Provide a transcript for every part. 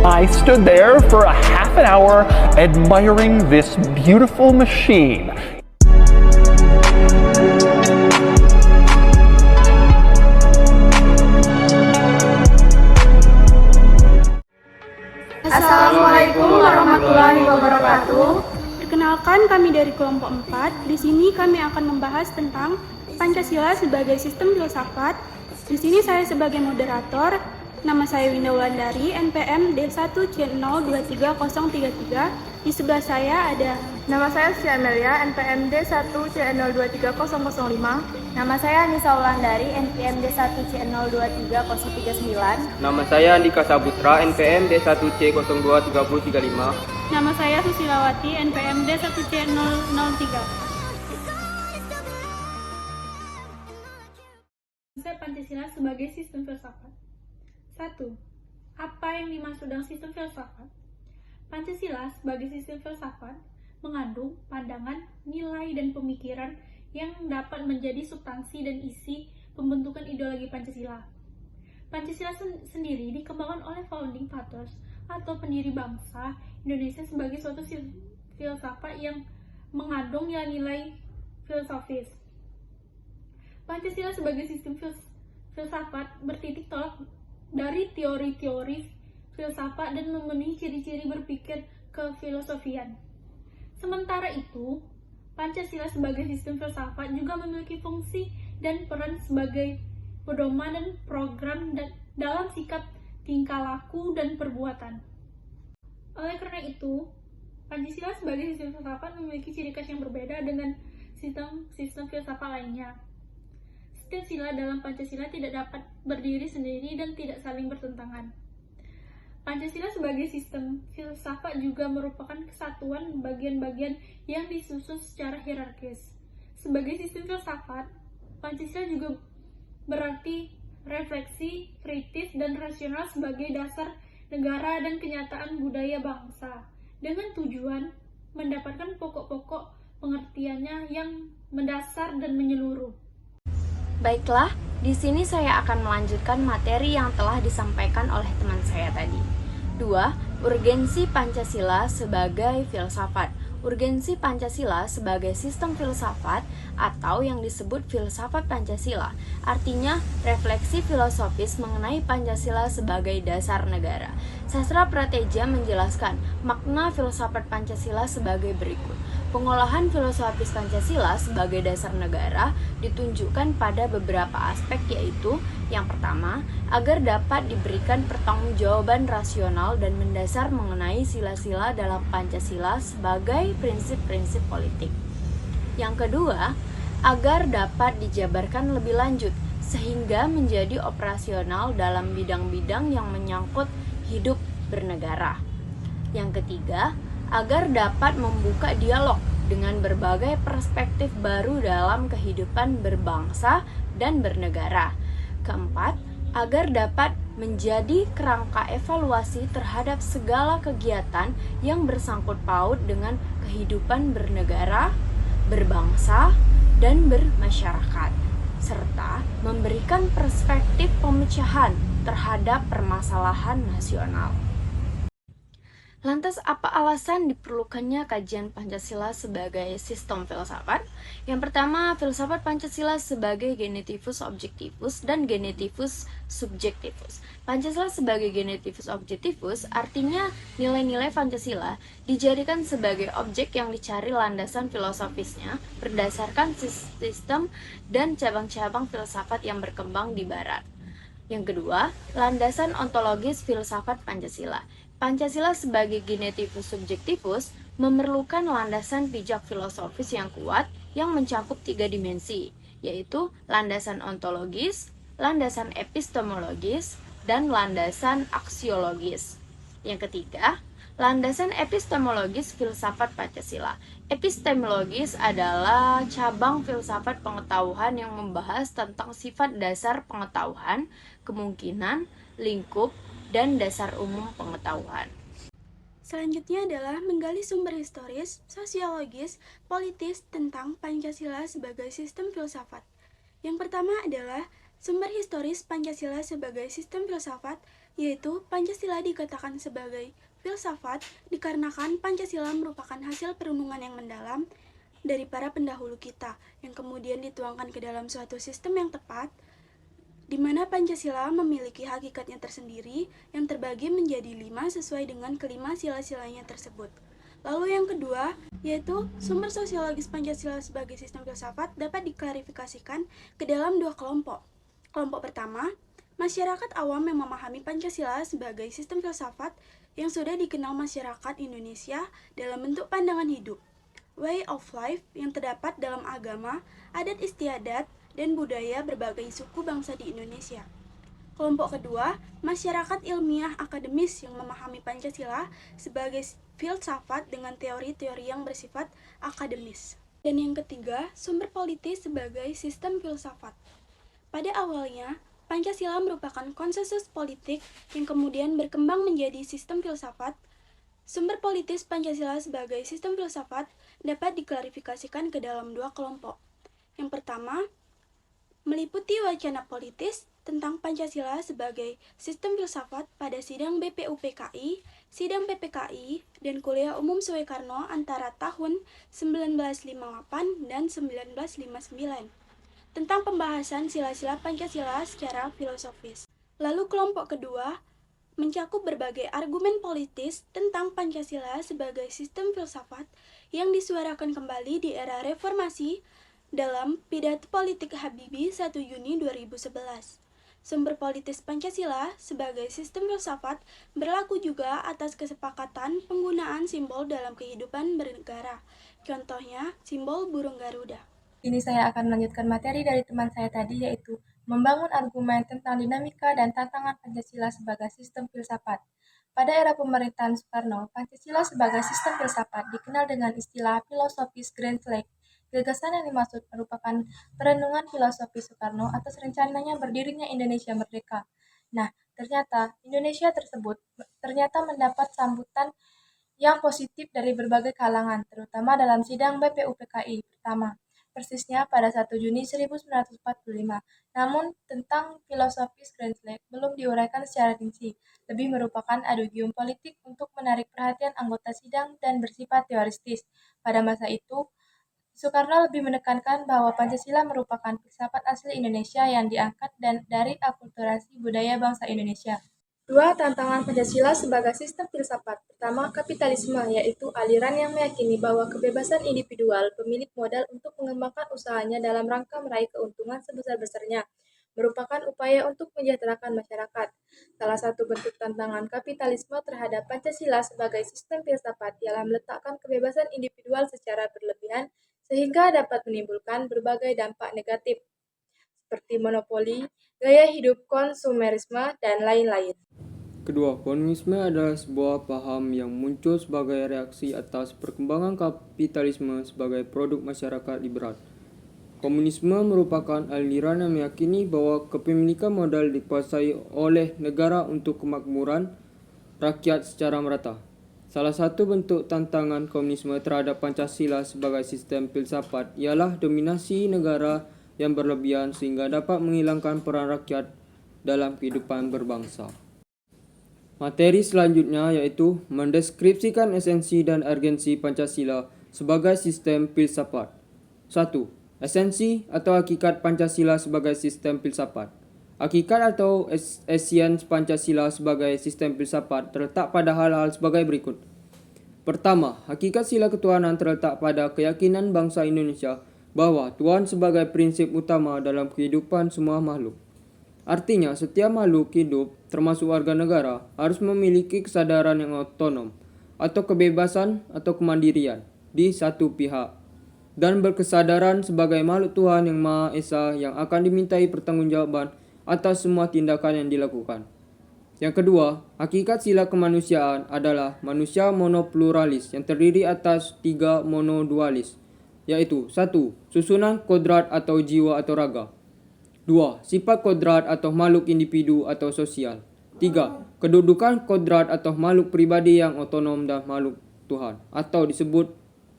I stood there for a half an hour admiring this beautiful machine. Assalamualaikum warahmatullahi wabarakatuh. Perkenalkan, kami dari kelompok 4. Di sini kami akan membahas tentang Pancasila sebagai sistem filsafat. Di sini saya sebagai moderator. Nama saya Winda Wulandari, NPM D1C023033. Di sebelah saya ada Nama saya Siti Amelia, NPM D1C023005. Nama saya Nisa Wulandari, NPM D1C023039. Nama saya Andika Saputra, NPM D1C023035. Nama saya Susilawati, NPM D1C003. Konsep Pancasila sebagai sistem filsafat. 1. Apa yang dimaksud dengan sistem filsafat? Pancasila sebagai sistem filsafat mengandung pandangan, nilai, dan pemikiran yang dapat menjadi substansi dan isi pembentukan ideologi Pancasila. Pancasila sendiri dikembangkan oleh founding fathers atau pendiri bangsa Indonesia sebagai suatu filsafat yang mengandung nilai filosofis. Pancasila sebagai sistem filsafat bertitik tolak dari teori-teori filsafat dan memenuhi ciri-ciri berpikir kefilosofian. Sementara itu, Pancasila sebagai sistem filsafat juga memiliki fungsi dan peran sebagai pedoman dan program dalam sikap, tingkah laku, dan perbuatan. Oleh karena itu, Pancasila sebagai sistem filsafat memiliki ciri khas yang berbeda dengan sistem filsafat lainnya. Setiap sila dalam Pancasila tidak dapat berdiri sendiri dan tidak saling bertentangan. Pancasila sebagai sistem filsafat juga merupakan kesatuan bagian-bagian yang disusun secara hierarkis. Sebagai sistem filsafat, Pancasila juga berarti refleksi, kritis, dan rasional sebagai dasar negara dan kenyataan budaya bangsa, dengan tujuan mendapatkan pokok-pokok pengertiannya yang mendasar dan menyeluruh. Baiklah, di sini saya akan melanjutkan materi yang telah disampaikan oleh teman saya tadi. 2. Urgensi Pancasila sebagai filsafat. Urgensi Pancasila sebagai sistem filsafat atau yang disebut filsafat Pancasila, artinya refleksi filosofis mengenai Pancasila sebagai dasar negara. Sastra Prateja menjelaskan makna filsafat Pancasila sebagai berikut. Pengolahan filosofis Pancasila sebagai dasar negara ditunjukkan pada beberapa aspek, yaitu yang pertama, agar dapat diberikan pertanggungjawaban rasional dan mendasar mengenai sila-sila dalam Pancasila sebagai prinsip-prinsip politik. Yang kedua, agar dapat dijabarkan lebih lanjut sehingga menjadi operasional dalam bidang-bidang yang menyangkut hidup bernegara. Yang ketiga, agar dapat membuka dialog dengan berbagai perspektif baru dalam kehidupan berbangsa dan bernegara. Keempat, agar dapat menjadi kerangka evaluasi terhadap segala kegiatan yang bersangkut paut dengan kehidupan bernegara, berbangsa, dan bermasyarakat, serta memberikan perspektif pemecahan terhadap permasalahan nasional. Lantas, apa alasan diperlukannya kajian Pancasila sebagai sistem filsafat? Yang pertama, filsafat Pancasila sebagai genetivus objektivus dan genetivus subjektivus. Pancasila sebagai genetivus objektivus artinya nilai-nilai Pancasila dijadikan sebagai objek yang dicari landasan filosofisnya berdasarkan sistem dan cabang-cabang filsafat yang berkembang di Barat. Yang kedua, landasan ontologis filsafat Pancasila. Pancasila sebagai genetivus subjektivus memerlukan landasan pijak filosofis yang kuat yang mencakup 3 dimensi, yaitu landasan ontologis, landasan epistemologis, dan landasan aksiologis. Yang ketiga, landasan epistemologis filsafat Pancasila. Epistemologis adalah cabang filsafat pengetahuan yang membahas tentang sifat dasar pengetahuan, kemungkinan, lingkup, dan dasar umum pengetahuan. Selanjutnya adalah menggali sumber historis, sosiologis, politis tentang Pancasila sebagai sistem filsafat. Yang pertama adalah sumber historis Pancasila sebagai sistem filsafat yaitu Pancasila dikatakan sebagai filsafat dikarenakan Pancasila merupakan hasil perenungan yang mendalam dari para pendahulu kita, yang kemudian dituangkan ke dalam suatu sistem yang tepat, di mana Pancasila memiliki hakikatnya tersendiri yang terbagi menjadi 5 sesuai dengan kelima sila-silanya tersebut. Lalu yang kedua, yaitu sumber sosiologis Pancasila sebagai sistem filsafat dapat diklarifikasikan ke dalam 2 kelompok. Kelompok pertama, masyarakat awam yang memahami Pancasila sebagai sistem filsafat yang sudah dikenal masyarakat Indonesia dalam bentuk pandangan hidup, way of life yang terdapat dalam agama, adat istiadat, dan budaya berbagai suku bangsa di Indonesia. Kelompok kedua, masyarakat ilmiah akademis yang memahami Pancasila sebagai filsafat dengan teori-teori yang bersifat akademis. Dan yang ketiga, sumber politis sebagai sistem filsafat. Pada awalnya, Pancasila merupakan konsensus politik yang kemudian berkembang menjadi sistem filsafat. Sumber politis Pancasila sebagai sistem filsafat dapat diklarifikasikan ke dalam 2 kelompok. Yang pertama, meliputi wacana politis tentang Pancasila sebagai sistem filsafat pada sidang BPUPKI, sidang PPKI, dan kuliah umum Soekarno antara tahun 1958 dan 1959 tentang pembahasan sila-sila Pancasila secara filosofis. Lalu kelompok kedua mencakup berbagai argumen politis tentang Pancasila sebagai sistem filsafat yang disuarakan kembali di era reformasi dalam Pidato Politik Habibie 1 Juni 2011. Sumber politis Pancasila sebagai sistem filsafat berlaku juga atas kesepakatan penggunaan simbol dalam kehidupan bernegara. Contohnya, simbol burung Garuda. Ini saya akan melanjutkan materi dari teman saya tadi, yaitu membangun argumen tentang dinamika dan tantangan Pancasila sebagai sistem filsafat. Pada era pemerintahan Soekarno, Pancasila sebagai sistem filsafat dikenal dengan istilah filosofis Grand Slam. Gagasan yang dimaksud merupakan perenungan filosofi Soekarno atas rencananya berdirinya Indonesia merdeka. Nah, ternyata Indonesia tersebut mendapat sambutan yang positif dari berbagai kalangan, terutama dalam sidang BPUPKI pertama, persisnya pada 1 Juni 1945. Namun, tentang filosofis Grand Slam belum diuraikan secara rinci, lebih merupakan adugium politik untuk menarik perhatian anggota sidang dan bersifat teoristis. Pada masa itu, Soekarno lebih menekankan bahwa Pancasila merupakan filsafat asli Indonesia yang diangkat dari akulturasi budaya bangsa Indonesia. 2 tantangan Pancasila sebagai sistem filsafat. Pertama, kapitalisme, yaitu aliran yang meyakini bahwa kebebasan individual pemilik modal untuk mengembangkan usahanya dalam rangka meraih keuntungan sebesar-besarnya merupakan upaya untuk mensejahterakan masyarakat. Salah satu bentuk tantangan kapitalisme terhadap Pancasila sebagai sistem filsafat ialah meletakkan kebebasan individual secara berlebihan sehingga dapat menimbulkan berbagai dampak negatif, seperti monopoli, gaya hidup konsumerisme, dan lain-lain. Kedua, komunisme adalah sebuah paham yang muncul sebagai reaksi atas perkembangan kapitalisme sebagai produk masyarakat liberal. Komunisme merupakan aliran yang meyakini bahwa kepemilikan modal dikuasai oleh negara untuk kemakmuran rakyat secara merata. Salah satu bentuk tantangan komunisme terhadap Pancasila sebagai sistem filsafat ialah dominasi negara yang berlebihan sehingga dapat menghilangkan peran rakyat dalam kehidupan berbangsa. Materi selanjutnya yaitu mendeskripsikan esensi dan urgensi Pancasila sebagai sistem filsafat. 1. Esensi atau hakikat Pancasila sebagai sistem filsafat. Hakikat atau esens Pancasila sebagai sistem filsafat terletak pada hal-hal sebagai berikut. Pertama, hakikat sila ketuhanan terletak pada keyakinan bangsa Indonesia bahwa Tuhan sebagai prinsip utama dalam kehidupan semua makhluk. Artinya, setiap makhluk hidup, termasuk warga negara, harus memiliki kesadaran yang otonom atau kebebasan atau kemandirian di satu pihak dan berkesadaran sebagai makhluk Tuhan yang Maha Esa yang akan dimintai pertanggungjawaban atas semua tindakan yang dilakukan. Yang kedua, hakikat sila kemanusiaan adalah manusia monopluralis yang terdiri atas 3 monodualis, yaitu 1. Susunan kodrat atau jiwa atau raga. 2. Sifat kodrat atau makhluk individu atau sosial. 3. Kedudukan kodrat atau makhluk pribadi yang otonom dan makhluk Tuhan atau disebut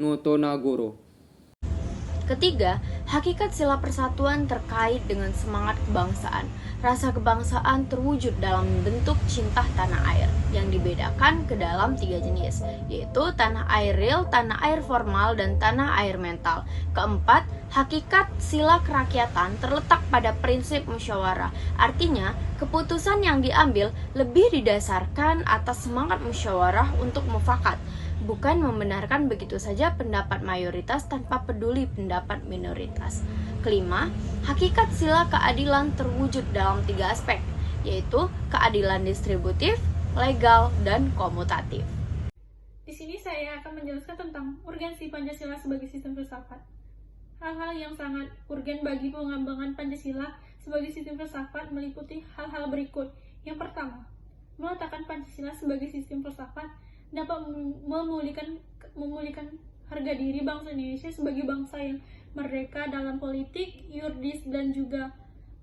Notonagoro. Ketiga, hakikat sila persatuan terkait dengan semangat kebangsaan. Rasa kebangsaan terwujud dalam bentuk cinta tanah air yang dibedakan ke dalam 3 jenis, yaitu tanah air real, tanah air formal, dan tanah air mental. Keempat, hakikat sila kerakyatan terletak pada prinsip musyawarah. Artinya, keputusan yang diambil lebih didasarkan atas semangat musyawarah untuk mufakat, bukan membenarkan begitu saja pendapat mayoritas tanpa peduli pendapat minoritas. Kelima, hakikat sila keadilan terwujud dalam 3 aspek, yaitu keadilan distributif, legal, dan komutatif. Di sini saya akan menjelaskan tentang urgensi Pancasila sebagai sistem filsafat. Hal-hal yang sangat urgen bagi pengembangan Pancasila sebagai sistem filsafat meliputi hal-hal berikut. Yang pertama, meletakkan Pancasila sebagai sistem filsafat dapat memulihkan harga diri bangsa Indonesia sebagai bangsa yang merdeka dalam politik, yuridis, dan juga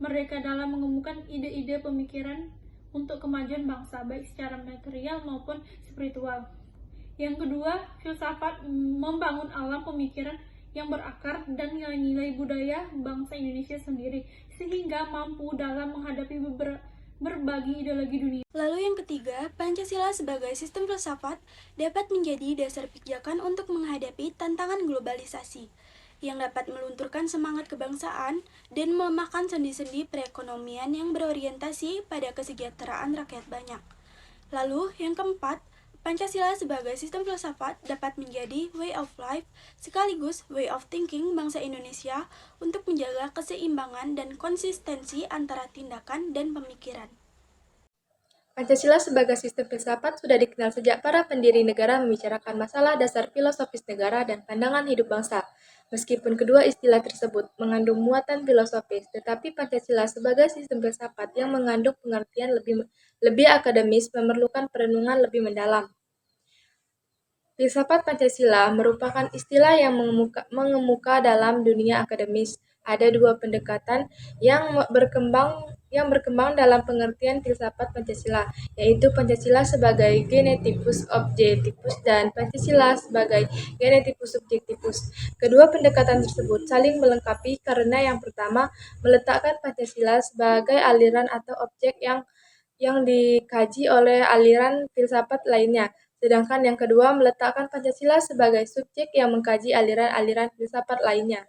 merdeka dalam mengemukakan ide-ide pemikiran untuk kemajuan bangsa, baik secara material maupun spiritual. Yang kedua, filsafat membangun alam pemikiran yang berakar dan nilai-nilai budaya bangsa Indonesia sendiri, sehingga mampu dalam menghadapi berbagai ideologi dunia. Lalu yang ketiga, Pancasila sebagai sistem filsafat dapat menjadi dasar pijakan untuk menghadapi tantangan globalisasi, yang dapat melunturkan semangat kebangsaan dan melemahkan sendi-sendi perekonomian yang berorientasi pada kesejahteraan rakyat banyak. Lalu yang keempat, Pancasila sebagai sistem filsafat dapat menjadi way of life sekaligus way of thinking bangsa Indonesia untuk menjaga keseimbangan dan konsistensi antara tindakan dan pemikiran. Pancasila sebagai sistem filsafat sudah dikenal sejak para pendiri negara membicarakan masalah dasar filosofis negara dan pandangan hidup bangsa. Meskipun kedua istilah tersebut mengandung muatan filosofis, tetapi Pancasila sebagai sistem filsafat yang mengandung pengertian lebih akademis memerlukan perenungan lebih mendalam. Filsafat Pancasila merupakan istilah yang mengemuka dalam dunia akademis. Ada 2 pendekatan yang berkembang dalam pengertian filsafat Pancasila, yaitu Pancasila sebagai genetipus objektivus dan Pancasila sebagai genetipus subjektivus. Kedua pendekatan tersebut saling melengkapi karena yang pertama meletakkan Pancasila sebagai aliran atau objek yang dikaji oleh aliran filsafat lainnya, sedangkan yang kedua meletakkan Pancasila sebagai subjek yang mengkaji aliran-aliran filsafat lainnya.